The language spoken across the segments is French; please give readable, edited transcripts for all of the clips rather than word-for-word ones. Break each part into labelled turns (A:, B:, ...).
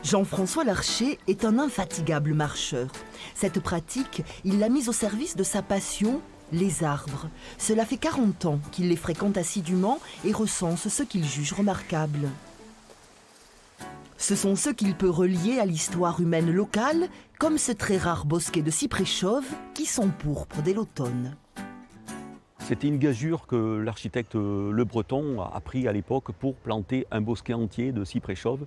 A: Jean-François Larcher est un infatigable marcheur. Cette pratique, il l'a mise au service de sa passion, les arbres. Cela fait 40 ans qu'il les fréquente assidûment et recense ce qu'il juge remarquables. Ce sont ceux qu'il peut relier à l'histoire humaine locale, comme ce très rare bosquet de cyprès chauve qui s'empourpre dès l'automne.
B: C'était une gageure que l'architecte Le Breton a pris à l'époque pour planter un bosquet entier de cyprès chauve,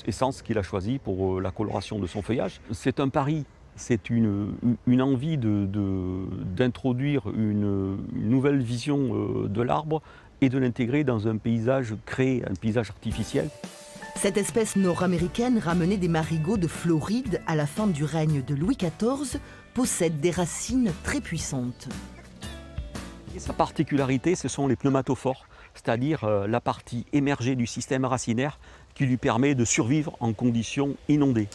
B: essence qu'il a choisie pour la coloration de son feuillage. C'est un pari, c'est une envie d'introduire une nouvelle vision de l'arbre et de l'intégrer dans un paysage créé, un paysage artificiel.
A: Cette espèce nord-américaine ramenée des marigots de Floride à la fin du règne de Louis XIV possède des racines très puissantes.
B: Et sa particularité, ce sont les pneumatophores, c'est-à-dire la partie émergée du système racinaire qui lui permet de survivre en conditions inondées.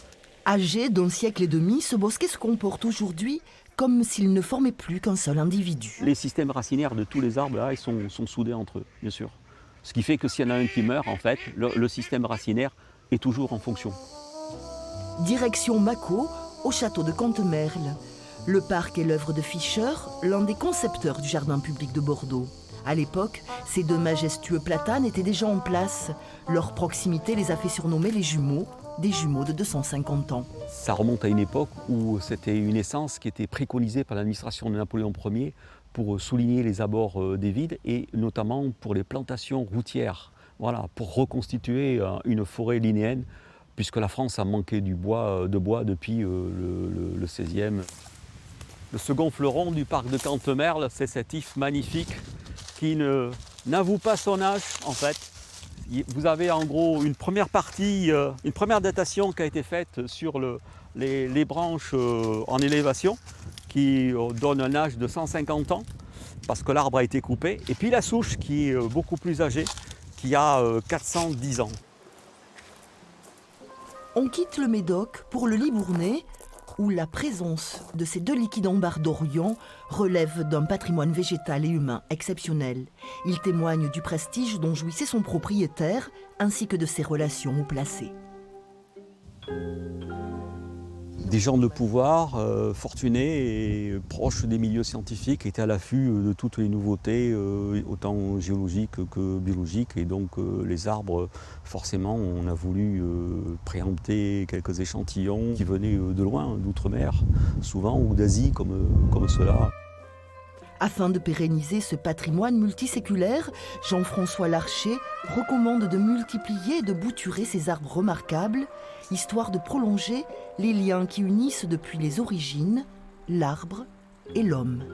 A: Âgé d'un siècle et demi, ce bosquet se comporte aujourd'hui comme s'il ne formait plus qu'un seul individu.
B: Les systèmes racinaires de tous les arbres, là, ils sont soudés entre eux, bien sûr. Ce qui fait que s'il y en a un qui meurt, en fait, le système racinaire est toujours en fonction.
A: Direction Mâcon, au château de Cantemerle. Le parc est l'œuvre de Fischer, l'un des concepteurs du jardin public de Bordeaux. À l'époque, ces deux majestueux platanes étaient déjà en place. Leur proximité les a fait surnommer les jumeaux, des jumeaux de 250 ans.
B: Ça remonte à une époque où c'était une essence qui était préconisée par l'administration de Napoléon Ier pour souligner les abords des villes et notamment pour les plantations routières, voilà, pour reconstituer une forêt linéenne, puisque la France a manqué de bois depuis le XVIe. Le second fleuron du parc de Cantemerle, c'est cet if magnifique qui n'avoue pas son âge en fait. Vous avez en gros une première partie, une première datation qui a été faite sur les branches en élévation qui donne un âge de 150 ans parce que l'arbre a été coupé. Et puis la souche qui est beaucoup plus âgée, qui a 410 ans.
A: On quitte le Médoc pour le Libournais, où la présence de ces deux liquides ambar d'Orient relève d'un patrimoine végétal et humain exceptionnel. Il témoigne du prestige dont jouissait son propriétaire, ainsi que de ses relations haut placées.
B: Des gens de pouvoir, fortunés et proches des milieux scientifiques, étaient à l'affût de toutes les nouveautés, autant géologiques que biologiques. Et donc les arbres, forcément, on a voulu préempter quelques échantillons qui venaient de loin, d'outre-mer, souvent, ou d'Asie, comme ceux-là.
A: Afin de pérenniser ce patrimoine multiséculaire, Jean-François Larcher recommande de multiplier et de bouturer ces arbres remarquables, histoire de prolonger les liens qui unissent depuis les origines l'arbre et l'homme.